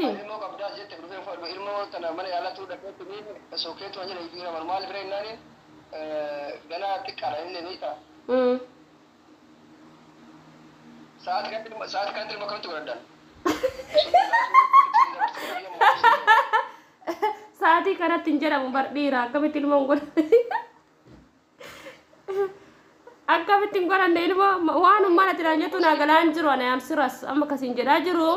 miti ilmoo qabdaa jette dhufee fadhu ilmoo tana mana yaalatu dhaqeetti ni sookeetu waan jedhe jira maal bira innaan ganaa xiqqaadha inni beekta sa'aati kanatti ilma kamtu godhadhan sa'aatii kanatti hin jedhamu bar dhiira akkamitti ilmoon godhan akkamitti hin godhanne ilmoo waan ummana tiraan jettu naa galaan jiru ana yaamsiras amma kasiin jedhaa jiru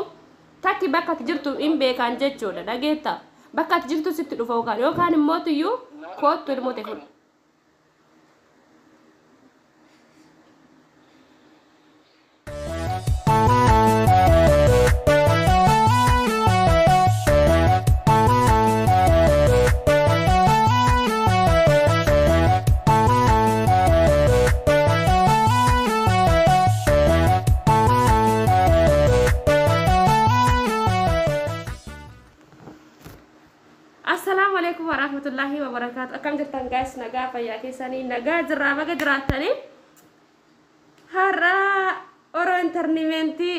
takki bakka ati jirtu hin beekan jechuudha dhageetta bakka ati jirtu sitti dhufa yookaan immoo tuyyuu koottu ilmoo ta'e fudhu. Assalamualaikum warahmatullahi wabarakatuh. Akam jirtan guys, nagaa fayyaa keessanii nagaa jirraa baga jiraatanii har'a oro internementii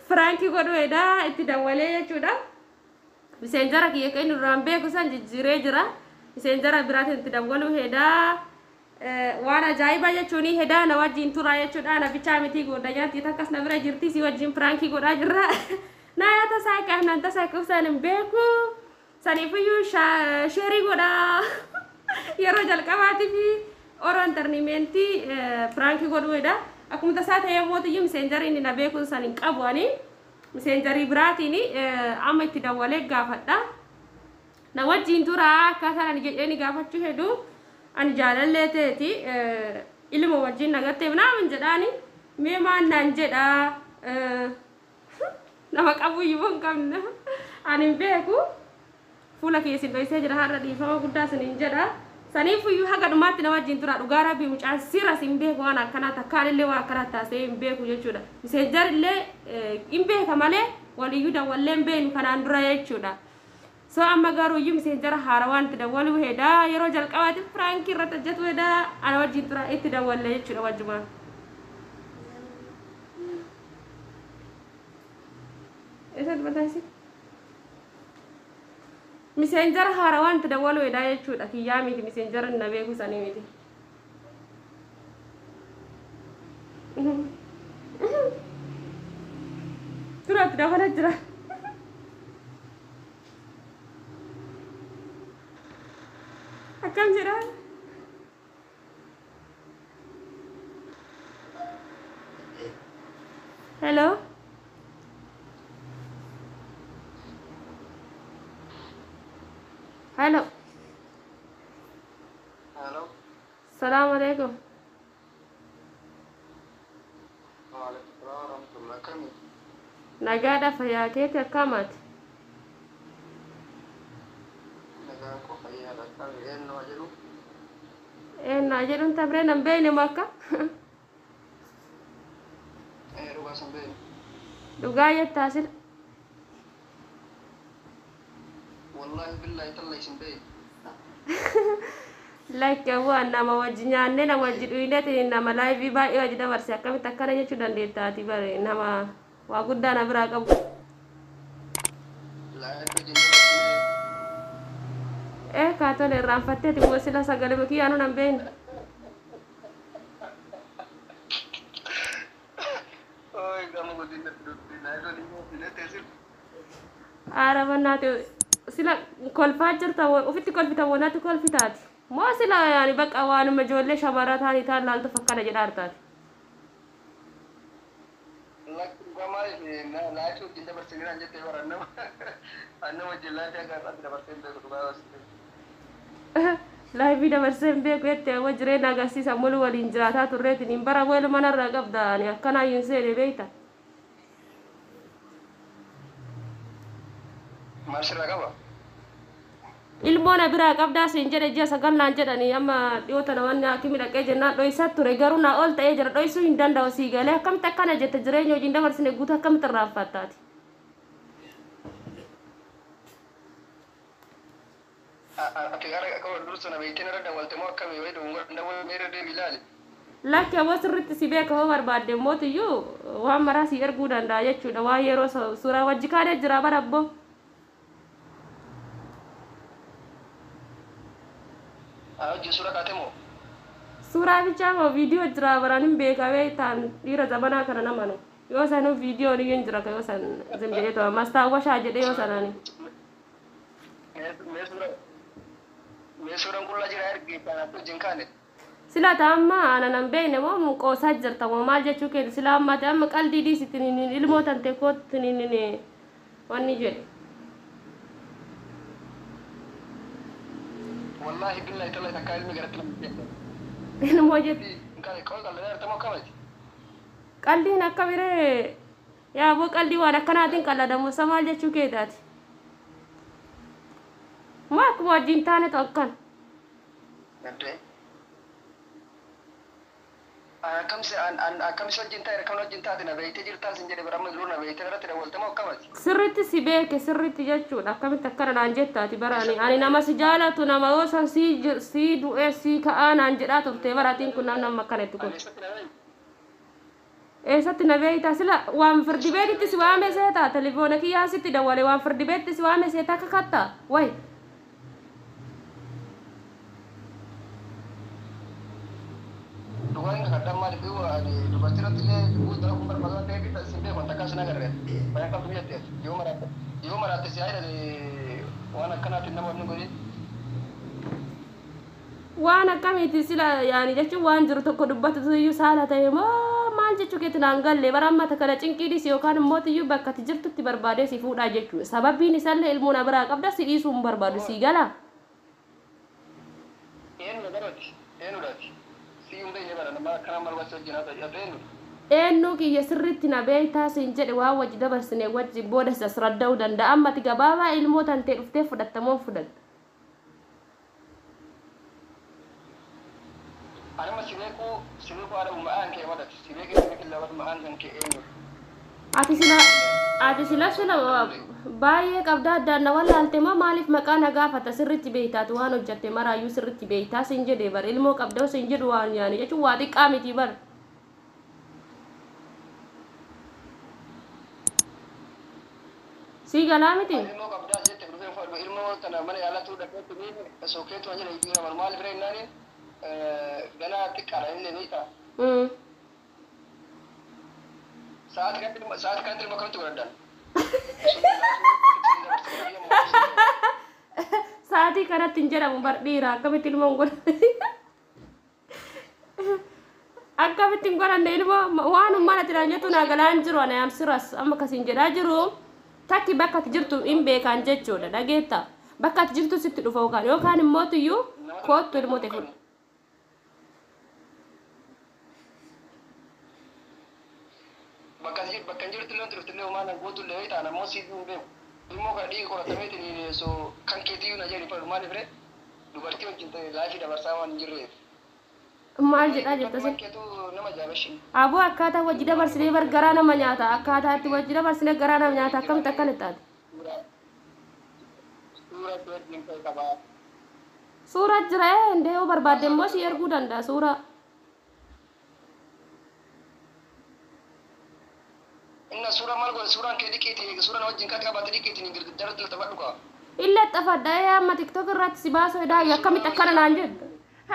Franki godhuudha itti dawwalee jechuudha. Messenjera kiyya kan irraan beeku san jijjiiree jira. Messenjera biraatiin itti dawwaluu heeda waan ajaa'iba jechuun heeda na wajjin turaa jechuudha. Na bichaa miti godha nyaatti takkas na bira jirti si wajjin Franki godhaa jirra. Naya ta saya kan nanti saya kusanin beku sani puyu sharing goda yaro jal kamati fi orang internimenti Franki godu eda aku minta saya tanya mau tuh messenger ini na beku sanin kabuani messenger berat ini amma tidak boleh gafata na wajin tura kata ini gafat cuy hedu an jalan lete ti ilmu wajin nagate mana menjadi memang nanjeda nama kamu ibu kamna anim beku fula kesin doise jira harra di fama gudda sanin jada sani fu yu haga dumati na wajin tura dugara bi mucha sira simbe ko ana kana ta kalile wa karata se imbe ku jechuda se jarle imbe kamale wali yuda wallembe ni kana ndura jechuda so amma garu yum se jar harawan tida walu heda yero jal qawati Franki rata jatu heda ana wajin tura itida walle jechuda wajuma Esa sebentar sih. Messenger harawan tidak walu edaya cuda kiyami di messenger nabe ku sani miti. Sudah tidak pada jerah. Akan jerah. Hello. Halo. halo Assalamualaikum. waalaikumsalam warahmatullahi wabarakatuh Nagada faya kete kamat. nagaa ko fayyaa dhaqan eenyu jedhu Najerun tabre nambe ni maka. dhugaa sanbee Dugaya tasil. wallahi billahi tallahi sanbee Like wan nama wajinyanne nama wajiduine ti nama live ba e wajida warsi akami takkana jechu dandeta ti bare nama wa gudda na bira qabu laa jinna ka to le ranfatte ti wosila sagale be ki anu namben oy gamu godinna dinna do dinna tesil ara banate sila kolfa jirta ufitti kolfita wonati kolfitati mo sila yani baqa wanu majolle shabaratani ta lalta fakkana jedartati lak gama na laachu jinna barsinina jette waranna anna wajillati aga qadra barsin be dugaa live da barsen be ko ette wajre naga sisa mulu walin jirata turreti nimbara welu manarra qabda ni akkana yinsele beita marshira qaba ilmoona biraa qabdaa siin jedhe ji'a sagal naan jedhanii amma dhiyoota namanni hakimi dhaqee jennaan dhoysaa ture garuu naa ol ta'ee jira dhoysuu hin danda'u sii galee akkamitti akkana jette jireenya hojiin dabarsine guutuu akkamitti irraanfattaati. ati gara akka dursa na beekteen irra dawwalte moo akkami wayi dhungo dawwal meera deebi ilaali Lakki awwa sirritti si beeka hoo barbaadde mootiyyuu waan maraa si erguu danda'a jechuudha. Waa yeroo suuraa wajji kaadee jira bara abboo. Hojii suura kaatee moo? Suuraa bichaa moo viidiyoo jira baraan hin beekamee ta'an dhiira zamanaa kana namanu. Yoo sanuu viidiyoo ni hin jira yoo san zim jedhee ta'u mastaawwashaa jedhee yoo sanaani. Mee suuraan qullaa jira ergi kan wajjin kaane. Sila ta'amma ana nan beekne moo muqoosaa jirta moo maal jechuu keeti sila amma ta'amma qalbii dhiisittiin ilmoo tante koottiin wanni jedhe. Wallahi billahi tallahi takka ilmi garatti lamu. Ilmoo jedhe. Kan qalbii artamoo kamati. Qalbiin akka biree yaa boo qalbii waan akkanaatiin qalladamu maal jechuu keetaati. Moo akkuma wajjin taane ta'u akkan. Akkamsi wajjin taa'e kan wajjin taate na beeytee jirtaa sin jedhe baramma jiru na beeytee irratti dawwaltama akkamati. Sirritti si beeke sirritti jechuudha akkamitti akkana naan jettaati baraani ani nama si jaalatu nama yoo san si du'ee si ka'aa naan jedhaa turte baraatiin kun nama akkanatti kun. Eessatti na beeytaa sila waan firdi beetitti si waame seetaa telefoona kiyyaa sitti dawwale waan firdi beetitti si waame seetaa kakattaa wayi. Dugaan kadang malu tu ada dugaan cerita ni buat dalam kumpulan masalah dia kita simpan kontak kasih nagar ya. Banyak kan punya dia. Yo marate si ada di wana kana tinda mau nunggu ni. Wana kami itu sila yani jechuun waan jiru tokko dubbatu iyyuu saala ta'e moo maal jechuu keetiin hangalle baramma takana cinqiidhis yookaan immoo iyyuu bakka ati jirtutti barbaadee si fuudhaa jechuudha. Sababiin isaallee ilmoo na biraa qabda si dhiisuu hin barbaadu si gala. Eenyudhaati. Eenyu kiyya sirriitti na beektaa siin jedhe waan wajji dabarsine wajji booda sasradda'uu danda'a ammati gabaabaa ilmoo tantee dhuftee fudhattamoo fudhatta. Anama sibeeku ada ma'aan kee wadati sibeeku lawat ma'aan kan kee eenyu. Ati sila baay'ee qabda addaan na wallaalte moo maaliif maqaa na gaafata sirriitti beektaatu waan hojjatte maraayyuu sirriitti beektaa siin jedhee bar ilmoo qabda siin jedhu waan yaani jechuun waa xiqqaa miti bar. Sii galaa miti. Ilmoo qabdaa jette ilmoo tana mana yaalatu dhaqeetu ni sookeetu wajjin eegira maal bira innaani ganaa xiqqaadha inni beektaa. Saat kan ilmoo kamtu godhadhaan. Saatii kanatti hin jedhamu bar dhiira akkamitti ilmoon godhan akkamitti hin godhanne ilmoo waan ummaan ati dhaanyetu naa galaan jiru ana yaam siras amma kasiin jedhaa jiru takki bakka ati jirtu hin beekan jechuudha dhageetta bakka ati jirtu sitti dhufa yookaan immoo iyyuu koottu ilmoo ta'e fudhu. Bakka jirtu illee turte illee maana gootu illee taana moo si beeku. Ilmoo kan dhiigi qoratamee so kan keetii na jedhi fadhu maaliif ree dubartii wajjin ta'e laafii dabarsaa waan jirreef. Maal jedhaa jirta sin? Keetu nama jaabashi. Aboo akkaataa wajji dabarsinee bar garaa nama nyaata akkaataa itti wajji dabarsinee garaa nama nyaata akkamitti akkana taate. Suuraa jira indee yoo barbaadde immoo si erguu danda'a suuraa. Inna suuraa maal godhe suuraan kee dhiqeeti suuraan wajjin kan qabaate dhiqeeti ni girgiddaratti lafa dhugaa. Illa xafadha amma TikTok irratti si baasoo daa akkamitti akkana naan jedhu.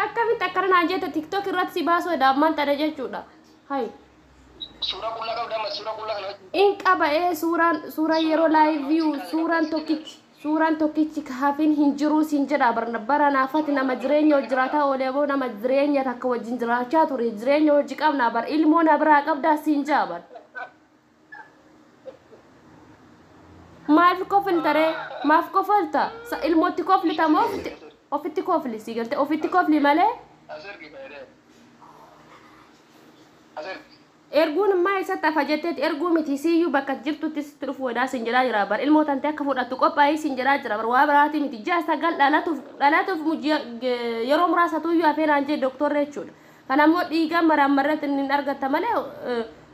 Akkamitti akkana naan jedhu TikTok irratti si baasoo daa amman tana jechuudha. Hai. Suuraa qullaa qabda amma suuraa qullaa kana wajjin. In qaba suuraa yeroo live view suuraan tokkichi kaafin hin jiru siin jedha bara naafati nama jireenya hojjirataa oolee boo nama jireenya takka wajjin jiraachaa ture jireenya hojii qabna bar ilmoo na biraa qabdaa siin jaaban. Maaf kofiltare maaf kofalta ilmootti koflita moo ofitti kofli si galte ofitti kofli malee erguun maa isa tafa jetteet erguu miti siyyuu bakka jirtutti sitti dhufu wadaa sin jedhaa jira bar ilmoo tante akka fudhattu qophaa'ii sin jedhaa jira bar waa biraati miti ji'a sagal dhalatuuf yeroo muraasatu iyyuu hafeenaan jee doktorri jechuudha kanammoo dhiiga maraamarratti hin argatta malee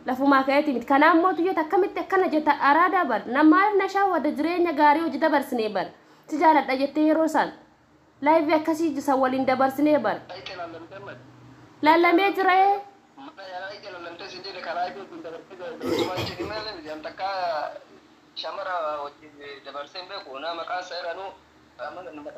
lafumaa ka'eeti miti kanammoo tuyyoot akkamitti akkana jetta araada bar namaaf nashaa wada jireenya gaarii hojii dabarsinee bar si jaaladha jettee yeroo isaan laayivii akkasii jisan waliin dabarsinee bar laallamee jira mana yaalaa ija lallamtee sin jedhe karaa itti kun dabarsuma jedhi malee biyyan takka shamara wajjin dabarseen beeku naa maqaan isaa irraanuu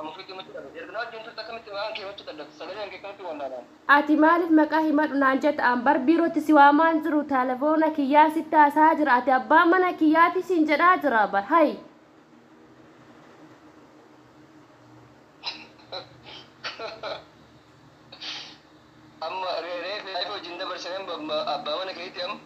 mufiti machuu dhabe erga naa wajjin turte akkamitti waan kee machuu dadhabde sagalee kee akkamitti wallaalaan ati maaliif maqaa himadhu naan jetta an bar biirootti si waamaan jiru telefoona kiyyaa sitti haasaa jira ati abbaa mana kiyyaati siin jedhaa jira bar hay amma reef laayif wajjin dabarsaneen abbaa mana keetti amma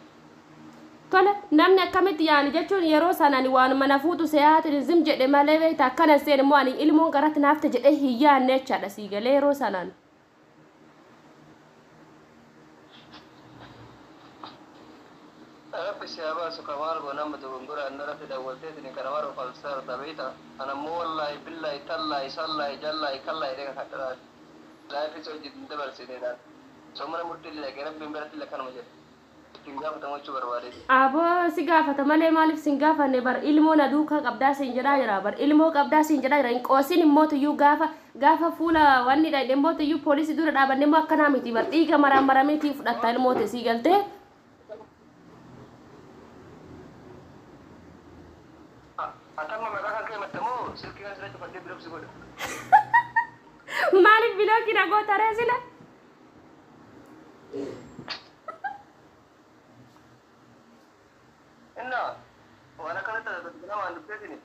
tola namni akkamitti yaani jechuun yeroo sanani waanuma na fuudhu seeyaatiin zim jedhe malee beekta akkana seen immoo ani ilmoon garatti naafte jedhee hin yaanne jechaadha sii galee yeroo sanaan rabbi si habaasu kamaal goonama dogongora annarratti daawwalteetini kanamaro falsaar dabeeta anammoo wallaahi billaahi tallaahi sallaahi jallaahi kallaahi dhega kadhataati laayifis wajjin dabarsineedhaan soomana murtiillee kee rabbiin biratti illee kanuma jedhe aboo si gaafata malee maaliif sin gaafanne bar ilmoo na duukaa qabdaa siin jedhaa jira bar ilmoo qabdaa siin jedhaa jira hin qoosin immoo tuyyuu gaafa fuula wanni dha immoo tuyyuu poolisii dura dhaabanne immoo akkanaa miti bar dhiiga marameetii fudhatta ilmoote sii galtee maaliif bilookiin agoota reesila Inna, wana kanata da nama andu pesini.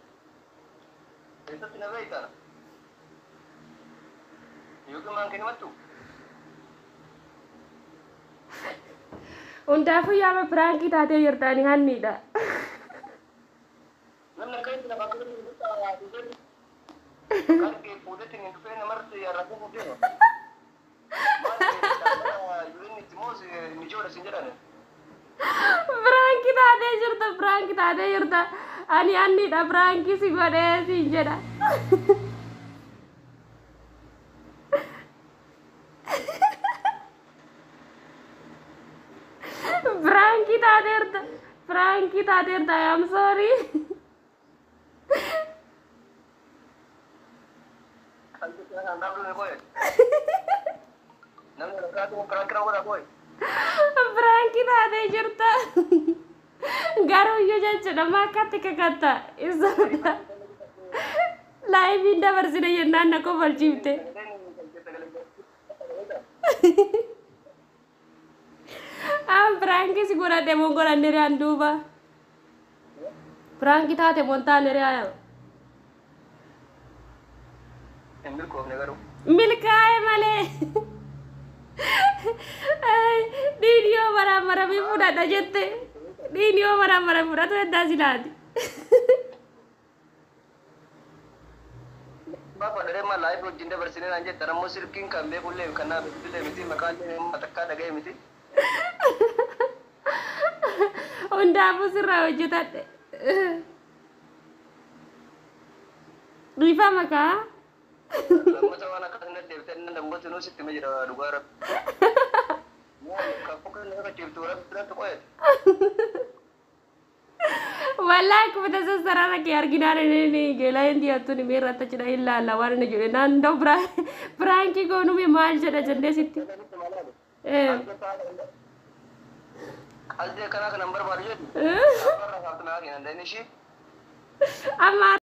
Esa tina veita. Yuki mankini matu. Undafu yaama pranki taatee jirtani hannidha. Namna kaiti na bakuru ni buta ya duzeli. Kanke pudeti ni dupene marti ya raku mudeno. Mara yurini timosi ni joda sinjirane. Pranki taatee jirta ani annidha pranki si godhee siin jedha pranki taatee jirta I am sorry pranki taatee jirta garuu iyyuu jechuudha maakatti kakatta isa laayifiin dabarsine jennaan na kofalchiifte an pranki si godhadhe mon godhannere an duuba pranki taate mon taanere aya milkaa'e malee dhiidhiyoo maraamaramii fudhadha jette dhiidhiyoo maraamaramii fudhatu heddaa silaati Bapak dari mana live wajjin dabarsine naan jette ammoo silkiin kan beekullee kanaa beekullee miti maqaallee takkaa dhaga'e miti hundaafuu sirraa hojjetadhe dhiifaa makaa lammata waan akkasina deebitee nan dammooti nuu sitti ma jira dhugaa rabbi kakku kan nama deebtu rabbi biratti qoyete wallahi kuma tasarara ke arginare ne gela indi attuni mera tachina illa alla warne jode nando pranki gonu me mal jada jande sitti alde kana ka number bar jodi number ra satna ke nan dai ne shi amma